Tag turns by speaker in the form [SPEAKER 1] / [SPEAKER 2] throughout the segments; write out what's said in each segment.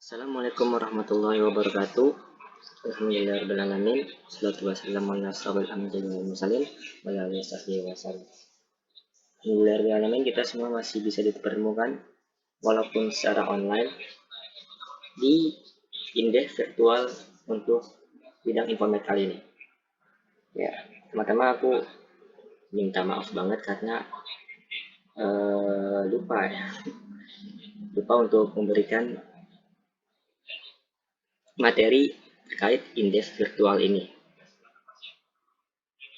[SPEAKER 1] Assalamualaikum warahmatullahi wabarakatuh. Alhamdulillahirrahmanirrahim. Salatu wassalamu ala asyrofil anbiya'i wal mursalin wa ala alihi wasallam. Alhamdulillahirrahmanirrahim, kita semua masih bisa dipertemukan walaupun secara online di indeks virtual untuk bidang informatik kali ini. Ya, pertama aku minta maaf banget karena lupa untuk memberikan materi terkait indeks virtual ini.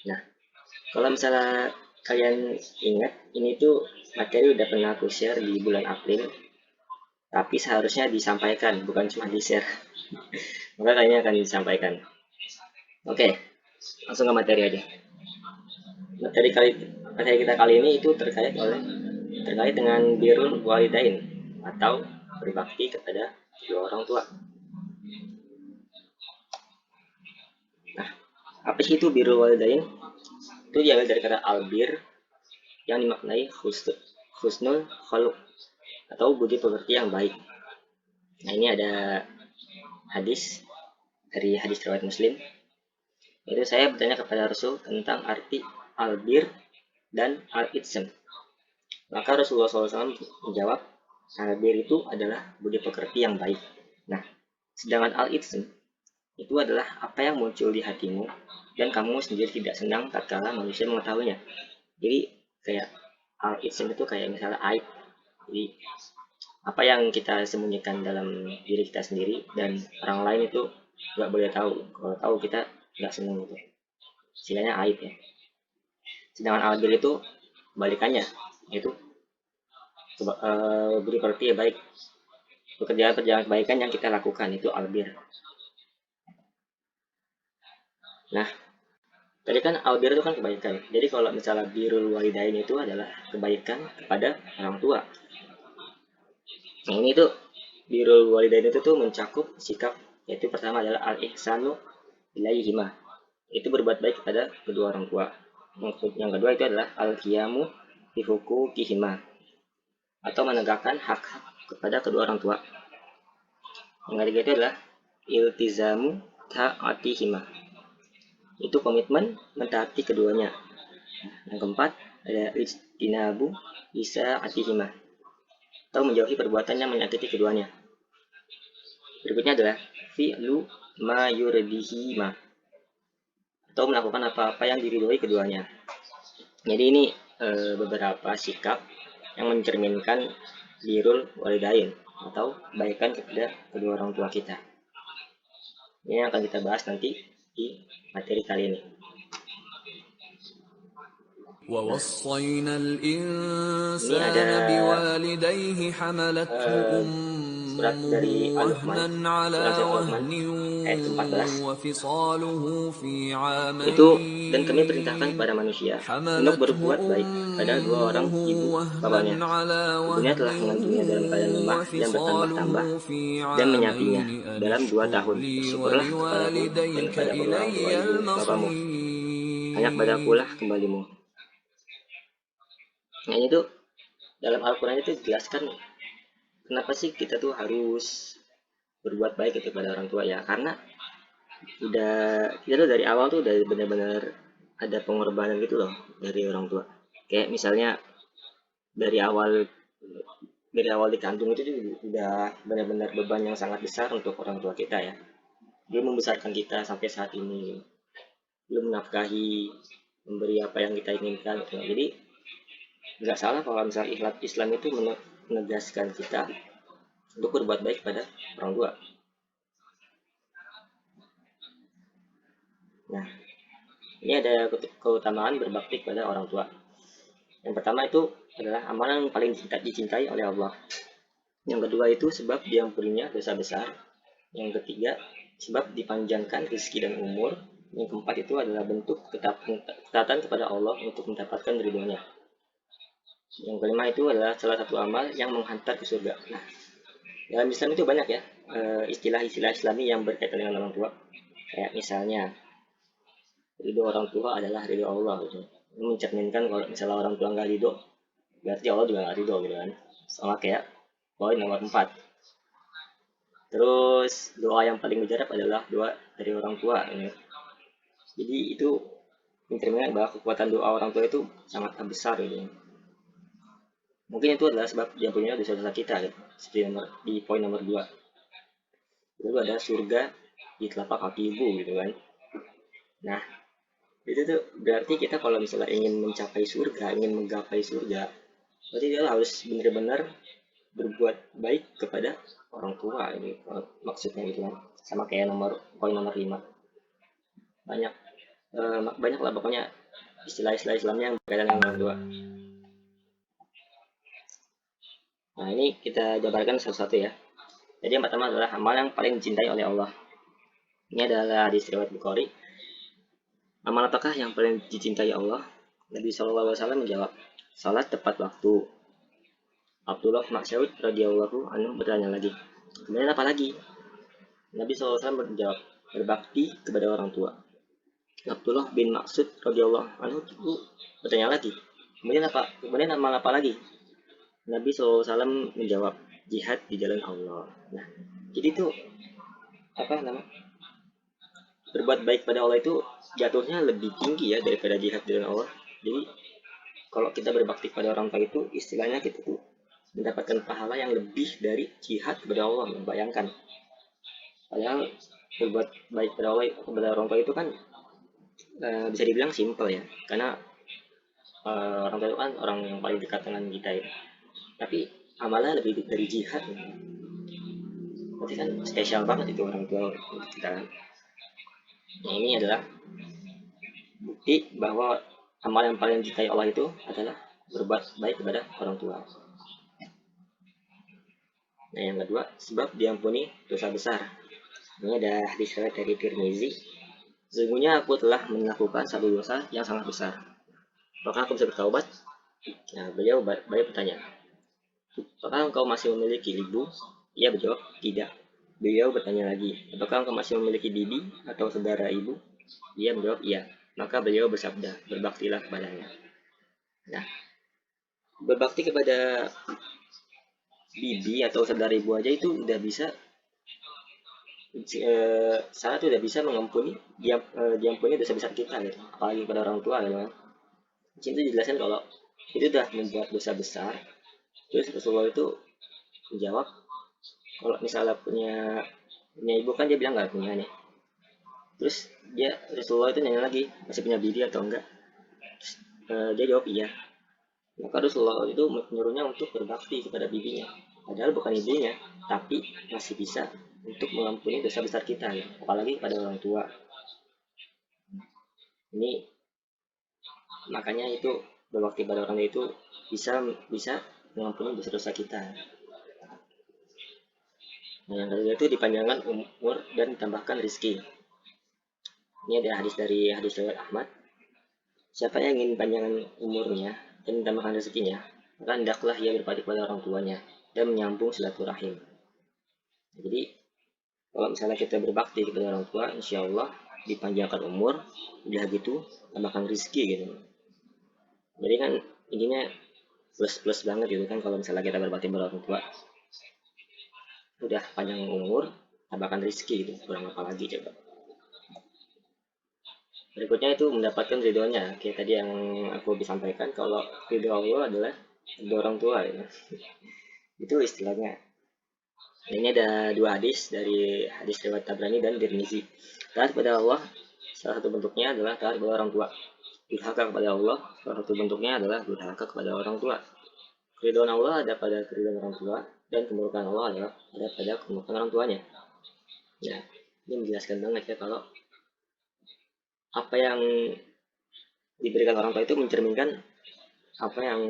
[SPEAKER 1] Nah, kalau misalnya kalian ingat, ini tuh materi udah pernah aku share di bulan April, tapi seharusnya disampaikan, bukan cuma di-share. Maka kayaknya akan disampaikan. Oke, langsung ke materi aja. Materi kita kali ini itu terkait dengan birrul walidain atau berbakti kepada kedua orang tua. Nah, apa sih itu birrul walidain? Itu diambil dari kata albir yang dimaknai husnul khuluq atau budi pekerti yang baik. Nah, ini ada hadis dari hadis riwayat Muslim. Itu saya bertanya kepada Rasul tentang arti albir dan al-itsm. Maka Rasulullah SAW menjawab, albir itu adalah budi pekerti yang baik. Nah, sedangkan al-itsm itu adalah apa yang muncul di hatimu dan kamu sendiri tidak senang tatkala manusia mengetahuinya. Jadi kayak al-itsm itu kayak misalnya aib. Jadi apa yang kita sembunyikan dalam diri kita sendiri dan orang lain itu nggak boleh tahu. Kalau tahu kita nggak senang gitu. Istilahnya aib ya. Sedangkan albir itu kebalikannya, yaitu beri pekerti baik. Pekerjaan kebaikan yang kita lakukan itu albir. Nah, tadi kan albir itu kan kebaikan. Jadi kalau misalnya birrul walidain itu adalah kebaikan kepada orang tua. Nah, ini tuh birrul walidain itu tuh mencakup sikap, yaitu pertama adalah al-ihsanu ilaihima. Itu berbuat baik kepada kedua orang tua. Yang kedua itu adalah al-qiyamu bi huquqihima atau menegakkan hak-hak kepada kedua orang tua. Yang ketiga itu adalah iltizamu ta'atihima. Itu komitmen mentaati keduanya. Yang keempat ada ijtinabu isa'atihima atau menjauhi perbuatan yang menyakiti keduanya. Berikutnya adalah fi'lu ma yurdihima atau melakukan apa-apa yang diridhoi keduanya. Jadi ini beberapa sikap yang mencerminkan birrul walidain atau kebaikan kepada kedua orang tua kita. Ini akan kita bahas nanti di materi kali ini.
[SPEAKER 2] ووصينا الإنسان بوالديه حملته أمه وهنا على وهن وفصاله في عامين
[SPEAKER 1] itu dan kami perintahkan kepada manusia untuk berbuat baik pada dua orang ibu bapaknya. Ibunya telah mengandungnya dalam keadaan lemah dan bertambah-tambah dan menyapinya dalam 2 tahun. Syukurlah kepadaku dan kepada kedua orang tua ibu bapamu. Hanya kepadakulah kembalimu. Nah, itu dalam Al-Quran itu dijelaskan kenapa sih kita tuh harus berbuat baik kepada orang tua ya, karena kita tuh dari awal tuh udah benar-benar ada pengorbanan gitu loh dari orang tua. Kayak misalnya dari awal dikandung itu udah benar-benar beban yang sangat besar untuk orang tua kita ya. Dia membesarkan kita sampai saat ini, belum menafkahi, memberi apa yang kita inginkan gitu. Jadi nggak salah kalau misalnya Islam itu menegaskan kita untuk berbuat baik pada orang tua. Nah, ini ada keutamaan berbakti kepada orang tua. Yang pertama itu adalah amalan yang paling dicintai oleh Allah. Yang kedua itu sebab diampuninya dosa besar. Yang ketiga sebab dipanjangkan rezeki dan umur. Yang keempat itu adalah bentuk ketaatan kepada Allah untuk mendapatkan ridhonya. Yang kelima itu adalah salah satu amal yang menghantar ke surga. Nah, dalam Islam itu banyak ya istilah-istilah Islami yang berkaitan dengan orang tua. Kayak misalnya ridho orang tua adalah ridho Allah gitu. Ini mencerminkan kalau misalnya orang tua nggak ridho, berarti Allah juga nggak ridho gitu kan. Sama kayak poin nomor 4. Terus doa yang paling mujarab adalah doa dari orang tua ya. Jadi itu mencerminkan bahwa kekuatan doa orang tua itu sangat besar gitu. Mungkin itu adalah sebab diampuninya dosa-dosa kita gitu. Seperti di poin nomor 2. Itu ada surga di telapak kaki ibu gitu kan. Nah, itu tuh berarti kita kalau misalnya ingin mencapai surga, ingin menggapai surga, berarti dia harus benar-benar berbuat baik kepada orang tua ini maksudnya gitu kan. Sama kayak poin nomor 5. Banyak banyak lah pokoknya istilah-istilah Islamnya yang berkaitan dengan orang tua. Nah, ini kita jabarkan satu-satu ya. Jadi yang pertama adalah amal yang paling dicintai oleh Allah. Ini adalah hadis riwayat Bukhari. Amal apakah yang paling dicintai Allah? Nabi SAW menjawab, salat tepat waktu. Abdullah Mas'ud radhiyallahu anhu bertanya lagi, kemudian apa lagi? Nabi SAW menjawab, berbakti kepada orang tua. Abdullah bin Mas'ud radhiyallahu anhu bertanya lagi, kemudian apa? Kemudian amal apa lagi? Nabi SAW menjawab, jihad di jalan Allah. Nah, jadi itu apa namanya? Berbuat baik pada Allah itu jatuhnya lebih tinggi ya daripada jihad di jalan Allah. Jadi kalau kita berbakti pada orang tua itu istilahnya kita tuh mendapatkan pahala yang lebih dari jihad kepada Allah. Bayangkan. Padahal berbuat baik pada Allah kepada orang tua itu kan bisa dibilang simple ya, karena orang tua itu kan orang yang paling dekat dengan kita ya. Tapi amalnya lebih dari jihad. Berarti kan spesial banget itu orang tua untuk kita kan. Nah, ini adalah bukti bahwa amal yang paling dicintai Allah itu adalah berbuat baik kepada orang tua. Nah, yang kedua, sebab diampuni dosa besar. Ini ada hadis riwayat dari Tirmizi. Sesungguhnya aku telah melakukan satu dosa yang sangat besar. Apakah aku bisa bertaubat? Nah, beliau bertanya, apakah engkau masih memiliki ibu? Ia menjawab, tidak. Beliau bertanya lagi, apakah engkau masih memiliki bibi atau saudara ibu? Ia menjawab, iya. Maka beliau bersabda, berbaktilah kepadanya. Nah, berbakti kepada bibi atau saudara ibu aja itu udah bisa sangat udah bisa mengampuni diampuni dosa besar kita gitu, apalagi pada orang tua gitu kan. Di sini dijelaskan kalau itu udah membuat dosa besar, terus Rasulullah itu menjawab kalau misalnya punya ibu kan dia bilang nggak punya nih, terus Rasulullah itu nanya lagi masih punya bibi atau enggak. Terus, dia jawab iya, maka Rasulullah itu menyuruhnya untuk berbakti kepada bibinya, padahal bukan ibunya, tapi masih bisa untuk mengampuni dosa besar kita ya, apalagi pada orang tua. Ini makanya itu berbakti pada orang tua itu bisa bisa mengampuni dosa-dosa kita. Nah, yang kedua itu dipanjangkan umur dan ditambahkan rezeki. Ini ada hadis riwayat Ahmad. Siapa yang ingin panjangan umurnya dan ditambahkan rezekinya, maka hendaklah ia berbakti kepada orang tuanya dan menyambung silaturahim. Jadi kalau misalnya kita berbakti kepada orang tua, insya Allah dipanjangkan umur, udah gitu tambahkan rezeki gitu. Jadi kan intinya plus banget gitu kan kalau misalnya kita berbakti kepada orang tua. Udah panjang umur, tambahkan rezeki gitu, kurang apa lagi coba. Berikutnya itu mendapatkan ridhonya, kayak tadi yang aku disampaikan kalau ridho Allah adalah ridho orang tua gitu. Itu istilahnya. Nah, ini ada dua hadis dari hadis riwayat Tabrani dan Tirmizi. Taat kepada Allah salah satu bentuknya adalah taat kepada orang tua. Durhaka kepada Allah salah satu bentuknya adalah durhaka kepada orang tua. Keridhaan Allah ada pada keridhaan orang tua dan kemurkaan Allah ada pada kemurkaan orang tuanya. Ya, ini menjelaskan banget ya kalau apa yang diberikan orang tua itu mencerminkan apa yang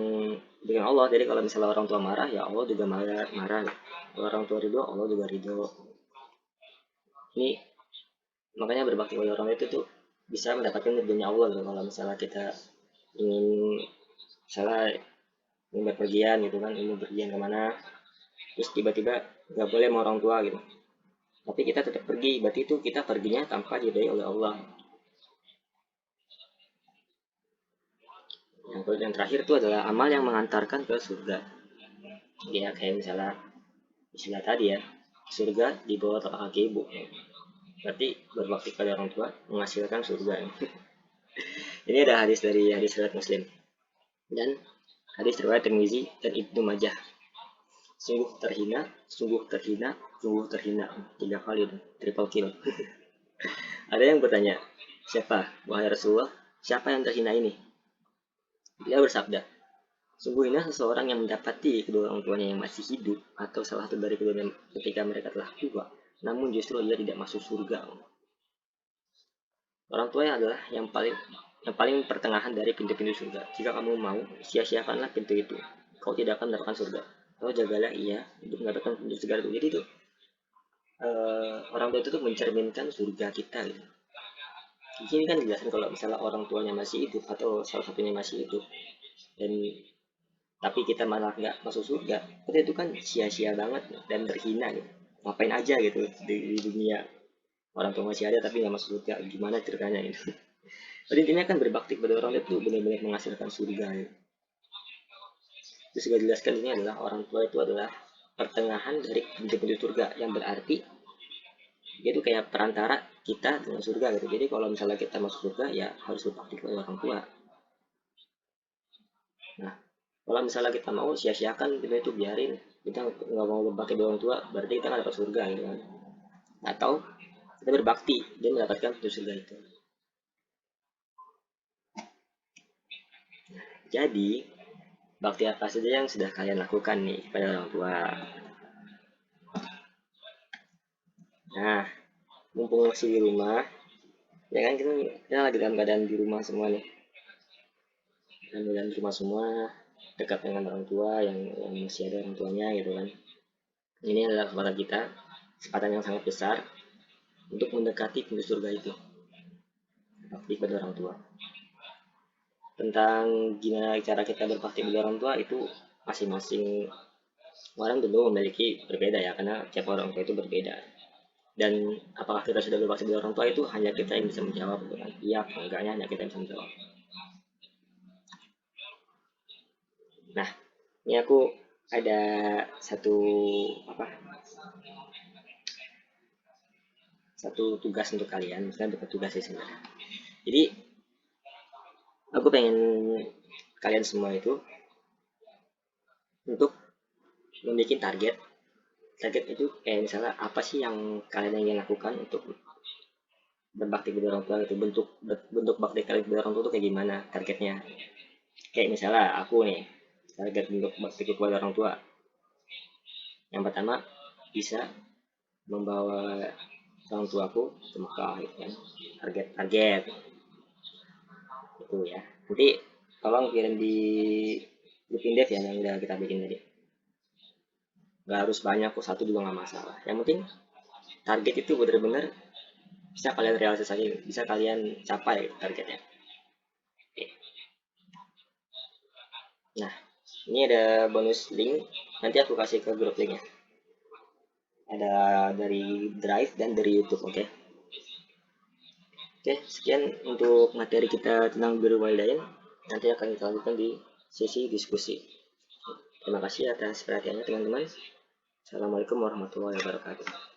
[SPEAKER 1] diberikan Allah. Jadi kalau misalnya orang tua marah, ya Allah juga marah. Kalau orang tua ridho, Allah juga ridho. Ini makanya berbakti kepada orang itu tuh bisa mendapatkan ridhonya Allah gitu. Kalau misalnya kita ingin misalnya ingin berpergian gitu kan, ingin berpergian kemana, terus tiba-tiba nggak boleh sama orang tua gitu, tapi kita tetap pergi, berarti itu kita perginya tanpa diridhoi oleh Allah. Yang terakhir itu adalah amal yang mengantarkan ke surga. Ya kayak misalnya istilah tadi ya, surga di bawah telapak kaki ibu. Berarti berbakti pada orang tua menghasilkan surga. Ini ada hadis dari hadis riwayat Muslim dan hadis riwayat Tirmizi dan Ibnu Majah. Sungguh terhina, sungguh terhina, sungguh terhina. 3 kali, triple kill. Ada yang bertanya, siapa? Wahai Rasulullah, siapa yang terhina ini? Dia bersabda, sungguh hina seseorang yang mendapati kedua orang tuanya yang masih hidup atau salah satu dari keduanya ketika mereka telah tua, namun justru dia tidak masuk surga. Orang tuanya adalah yang paling pertengahan dari pintu-pintu surga. Jika kamu mau, sia-siakanlah pintu itu. Kau tidak akan mendapatkan surga. Kau jagalah ia untuk mendapatkan pintu surga itu. Jadi itu orang tua itu tuh mencerminkan surga kita gitu. Di sini kan dijelaskan kalau misalnya orang tuanya masih hidup atau salah satunya masih hidup dan tapi kita malah nggak masuk surga, itu kan sia-sia banget dan terhina gitu. Ngapain aja gitu di dunia orang tua masih ada tapi nggak masuk surga, gimana ceritanya gitu. Jadi intinya kan berbakti kepada orang tua itu benar-benar menghasilkan surga gitu. Terus juga jelaskan ini adalah orang tua itu adalah pertengahan dari pintu-pintu surga, yang berarti dia itu kayak perantara kita dengan surga gitu. Jadi kalau misalnya kita masuk surga ya harus berbakti kepada orang tua. Nah, kalau misalnya kita mau sia-siakan kita itu biarin, kita nggak mau berbakti kepada orang tua, berarti kita nggak dapat surga gitu kan. Atau kita berbakti dia mendapatkan pintu surga itu. Jadi bakti apa saja yang sudah kalian lakukan nih pada orang tua? Nah, mumpung masih di rumah, ya kan kita lagi dalam keadaan di rumah semua nih. Dalam keadaan di rumah semua, dekat dengan orang tua yang masih ada orang tuanya gitu kan. Ini adalah kesempatan yang sangat besar untuk mendekati pintu surga itu. Bakti pada orang tua. Tentang gimana cara kita berbakti pada orang tua itu masing-masing orang tentu memiliki berbeda ya, karena tiap orang tua itu berbeda. Dan apakah kita sudah berbakti pada orang tua itu hanya kita yang bisa menjawab, bukan? Iya, enggaknya hanya kita yang bisa menjawab. Nah, ini aku ada satu tugas untuk kalian, misalnya dapat tugas sih sebenarnya. Jadi aku pengen kalian semua itu untuk membuat target itu kayak misalnya apa sih yang kalian ingin lakukan untuk berbakti kepada orang tua itu, bentuk bakti kalian kepada orang tua itu kayak gimana targetnya. Kayak misalnya aku nih, target bentuk bakti kepada orang tua yang pertama bisa membawa orang tuaku ke Mekah gitu kan, target itu ya. Nanti tolong kirim di grup Indef ya yang udah kita bikin tadi. Gak harus banyak kok, satu juga nggak masalah. Yang penting target itu benar-benar bisa kalian realisasi, bisa kalian capai targetnya. Oke. Nah, ini ada bonus link, nanti aku kasih ke grup linknya. Ada dari Drive dan dari YouTube, oke? Oke, sekian untuk materi kita tentang birrul walidain. Nanti akan kita lanjutkan di sesi diskusi. Terima kasih atas perhatiannya teman-teman. Assalamualaikum warahmatullahi wabarakatuh.